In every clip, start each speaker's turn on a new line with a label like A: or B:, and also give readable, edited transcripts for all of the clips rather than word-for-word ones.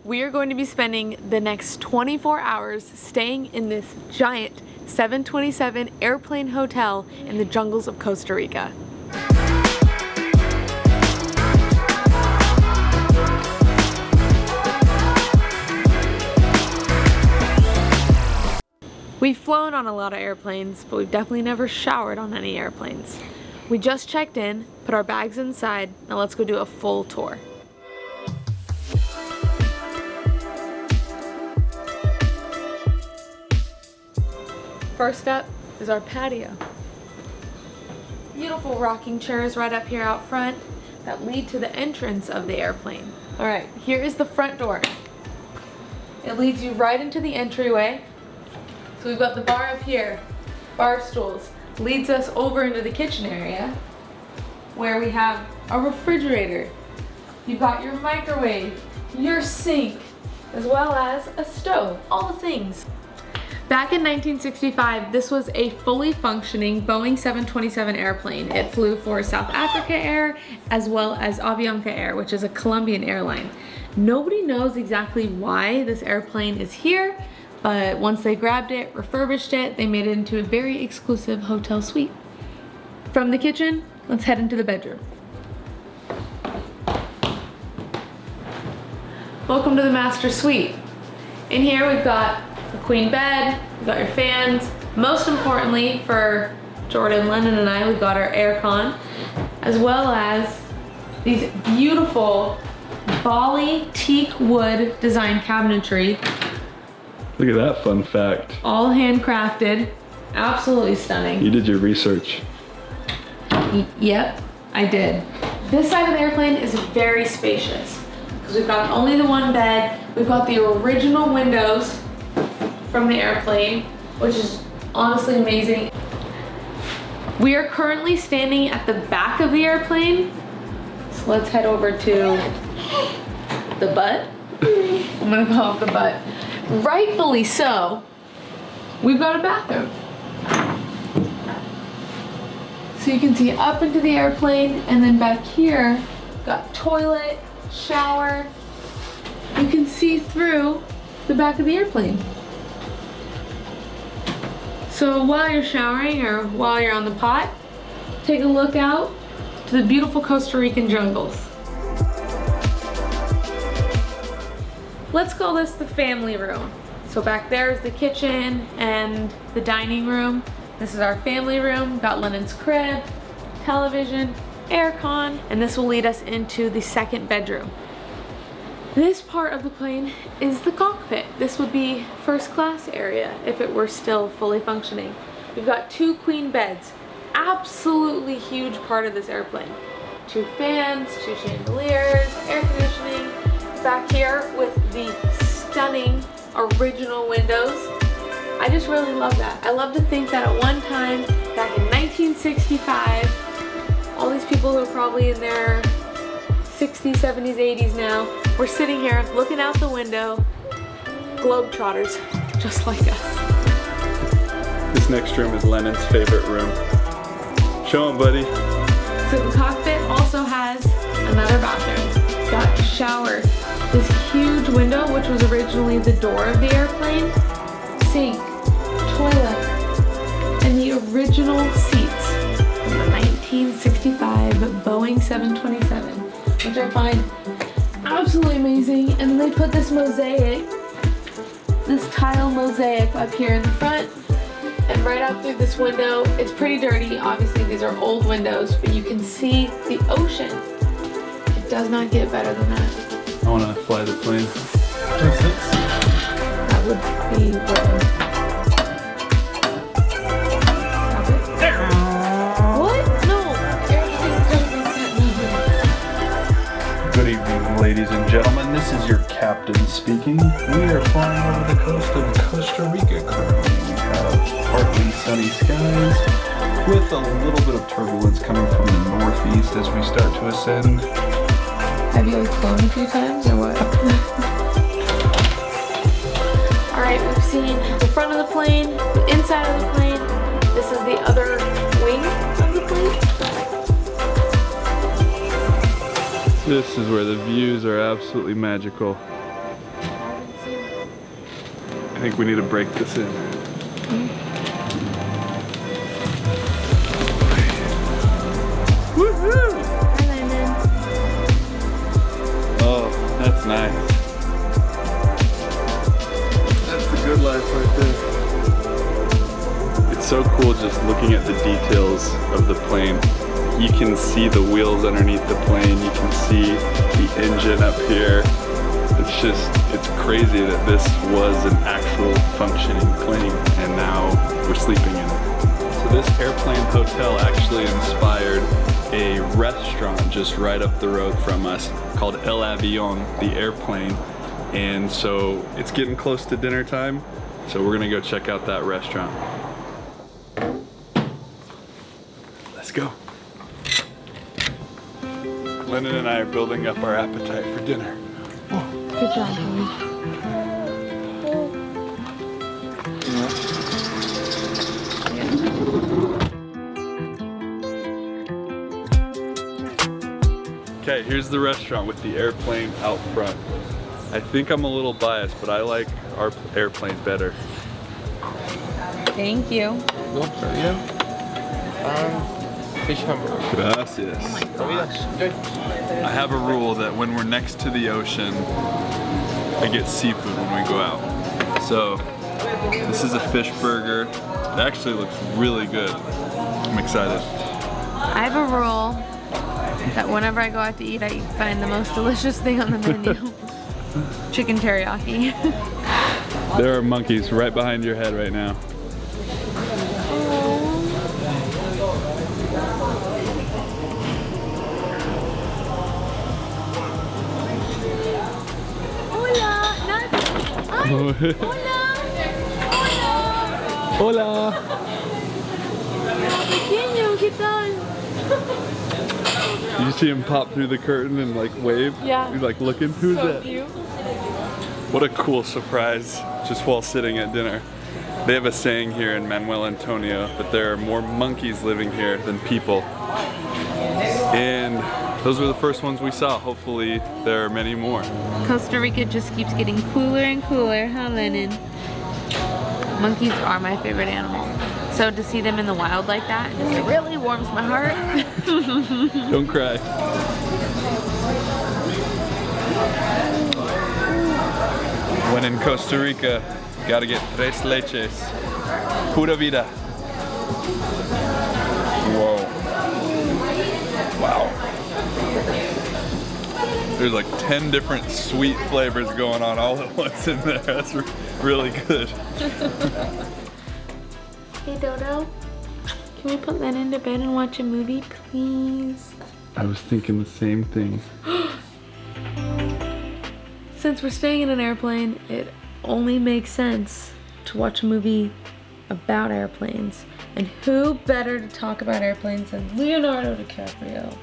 A: we are going to be spending the next 24 hours staying in this giant 727 airplane hotel in the jungles of Costa Rica. We've flown on a lot of airplanes, but we've definitely never showered on any airplanes. We just checked in, put our bags inside, now let's go do a full tour. First up is our patio. Beautiful rocking chairs right up here out front that lead to the entrance of the airplane. All right, here is the front door. It leads you right into the entryway. So we've got the bar up here, bar stools. Leads us over into the kitchen area where we have a refrigerator. You've got your microwave, your sink, as well as a stove, all the things. Back in 1965, this was a fully functioning Boeing 727 airplane. It flew for South Africa Air as well as Avianca Air, which is a Colombian airline. Nobody knows exactly why this airplane is here, but once they grabbed it, refurbished it, they made it into a very exclusive hotel suite. From the kitchen, let's head into the bedroom. Welcome to the master suite. In here we've got a queen bed, we've got your fans. Most importantly for Jordan, Lennon, and I, we've got our air con, as well as these beautiful Bali teak wood design cabinetry.
B: Look at that fun fact.
A: All handcrafted, absolutely stunning.
B: You did your research.
A: Yep, I did. This side of the airplane is very spacious because we've got only the one bed. We've got the original windows from the airplane, which is honestly amazing. We are currently standing at the back of the airplane. So let's head over to the butt. I'm gonna call it the butt. Rightfully so, we've got a bathroom. So you can see up into the airplane, and then back here, got toilet, shower. You can see through the back of the airplane. So while you're showering or while you're on the pot, take a look out to the beautiful Costa Rican jungles. Let's call this the family room. So back there is the kitchen and the dining room. This is our family room. Got Lennon's crib, television, air con, and this will lead us into the second bedroom. This part of the plane is the cockpit. This would be first class area if it were still fully functioning. We've got two queen beds. Absolutely huge part of this airplane. Two fans, two chandeliers, air conditioning. Back here with the stunning original windows. I just really love that. I love to think that at one time, back in 1965, all these people who are probably in their 60s, 70s, 80s now, we're sitting here looking out the window, globetrotters, just like us.
B: This next room is Lennon's favorite room. Show him, buddy.
A: So the cockpit also has another bathroom. It's got a shower, this huge window, which was originally the door of the airplane, sink, toilet, and the original seats from the 1965 Boeing 727, which I find absolutely amazing. And then they put this mosaic, this tile mosaic up here in the front, and right out through this window. It's pretty dirty. Obviously, these are old windows, but you can see the ocean. It does not get better than that.
B: I want to fly the plane.
A: That would be great. What? No.
B: Good evening, ladies and gentlemen. This is your captain speaking. We are flying over the coast of Costa Rica currently. We have partly sunny skies with a little bit of turbulence coming from the northeast as we start to ascend.
A: Have you flown a few times or what? Alright, we've seen the front of the plane, the inside of the plane. This is the other wing of the plane.
B: This is where the views are absolutely magical. I think we need to break this in. Woohoo!
A: Hi, Landon.
B: Oh, that's nice. That's the good life right there. It's so cool just looking at the details of the plane. You can see the wheels underneath the plane. You can see the engine up here. It's crazy that this was an actual functioning plane and now we're sleeping in it. So this airplane hotel actually inspired a restaurant just right up the road from us called El Avion, the airplane. And so it's getting close to dinner time, so we're gonna go check out that restaurant. Let's go. Lennon and I are building up our appetite for dinner.
A: Good job, honey.
B: Okay, here's the restaurant with the airplane out front. I think I'm a little biased, but I like our airplane better.
A: Thank you.
C: Fish hamburger.
B: Gracias. I have a rule that when we're next to the ocean, I get seafood when we go out. So this is a fish burger. It actually looks really good. I'm excited.
A: I have a rule that whenever I go out to eat, I find the most delicious thing on the menu. Chicken teriyaki.
B: There are monkeys right behind your head right now.
A: Hola.
B: Hola.
A: Pequeño, ¿qué tal?
B: Did you see him pop through the curtain and like wave?
A: Yeah.
B: He's like looking, who's
A: So
B: that?
A: cute.
B: What a cool surprise just while sitting at dinner. They have a saying here in Manuel Antonio that there are more monkeys living here than people. And those were the first ones we saw. Hopefully there are many more.
A: Costa Rica just keeps getting cooler and cooler, huh, Lennon? Monkeys are my favorite animal. So to see them in the wild like that, it really warms my heart.
B: Don't cry. When in Costa Rica, gotta get tres leches. Pura vida. Whoa. Wow. There's like 10 different sweet flavors going on all at once in there. That's really good.
A: Hey Dodo, can we put Lennon to bed and watch a movie, please?
B: I was thinking the same thing.
A: Since we're staying in an airplane, it only makes sense to watch a movie about airplanes. And who better to talk about airplanes than Leonardo DiCaprio?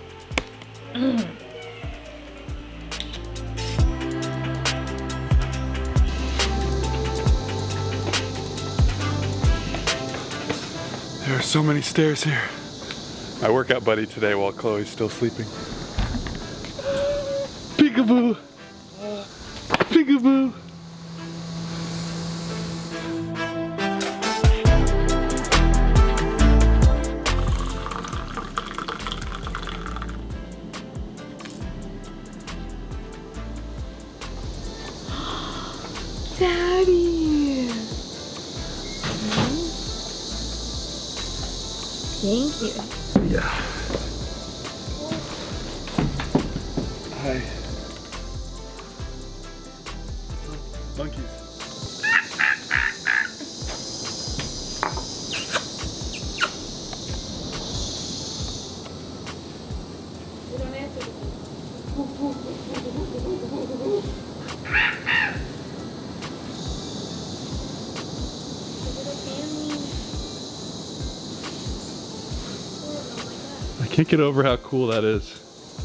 B: There are so many stairs here. My workout buddy today while Chloe's still sleeping. Peekaboo! Peekaboo!
A: Daddy! Thank you.
B: Yeah. Hi. Monkeys.
A: They don't answer to me.
B: I can't get over how cool that is.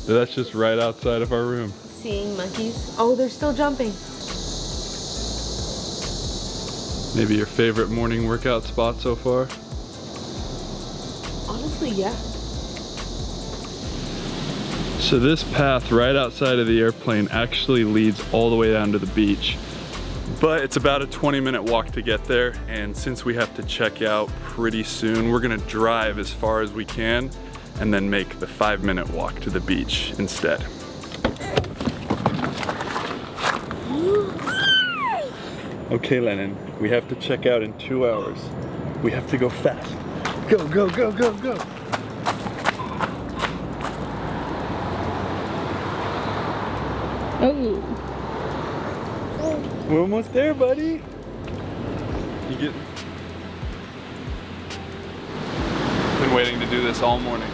B: That's just right outside of our room.
A: Seeing monkeys. Oh, they're still jumping.
B: Maybe your favorite morning workout spot so far?
A: Honestly, yeah.
B: So this path right outside of the airplane actually leads all the way down to the beach. But it's about a 20-minute walk to get there, and since we have to check out pretty soon, we're gonna drive as far as we can and then make the 5-minute walk to the beach instead. Okay, Lennon, we have to check out in 2 hours. We have to go fast. Go, go, go, go, go.
A: Oh.
B: We're almost there, buddy. You get... Been waiting to do this all morning.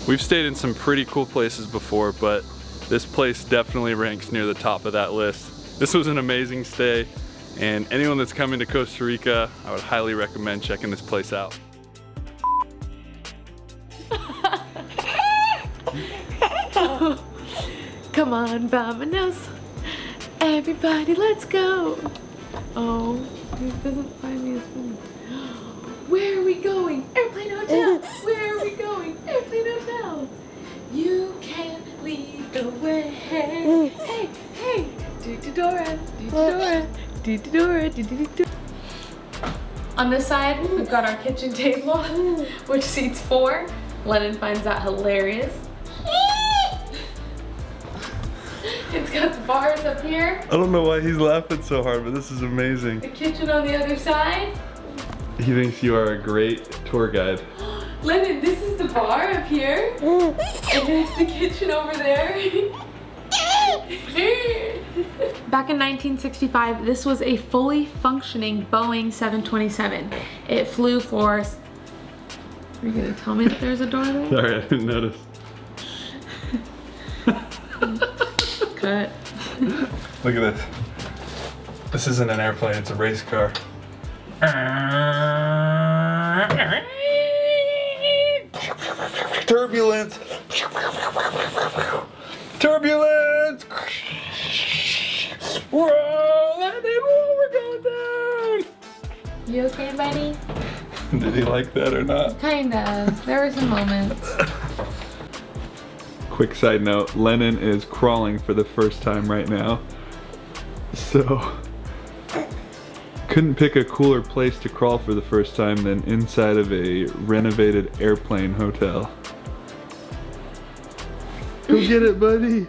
B: We've stayed in some pretty cool places before, but this place definitely ranks near the top of that list. This was an amazing stay, and anyone that's coming to Costa Rica, I would highly recommend checking this place out.
A: Come on, vamonos. Everybody, let's go. Oh, he doesn't find me as funny. Where are we going? Airplane hotel. Where are we going? Airplane hotel. You can't lead the way. Hey, hey. Do-do-dora, do-do-dora, do-do-dora, do-do-do-do. On this side, we've got our kitchen table, which seats 4. Lennon finds that hilarious. It's got the bars up here.
B: I don't know why he's laughing so hard, but this is amazing.
A: The kitchen on the other side.
B: He thinks you are a great tour guide.
A: Lennon, this is the bar up here. And there's the kitchen over there. Back in 1965, this was a fully functioning Boeing 727. It flew for... Are you gonna tell me that there's a door there?
B: Sorry, I didn't notice.
A: Cut.
B: Look at this. This isn't an airplane, it's a race car. Turbulence! Turbulence! Whoa! We're going down!
A: You okay, buddy?
B: Did he like that or not?
A: Kinda. There were some moments.
B: Quick side note, Lennon is crawling for the first time right now. So, couldn't pick a cooler place to crawl for the first time than inside of a renovated airplane hotel. Go get it, buddy.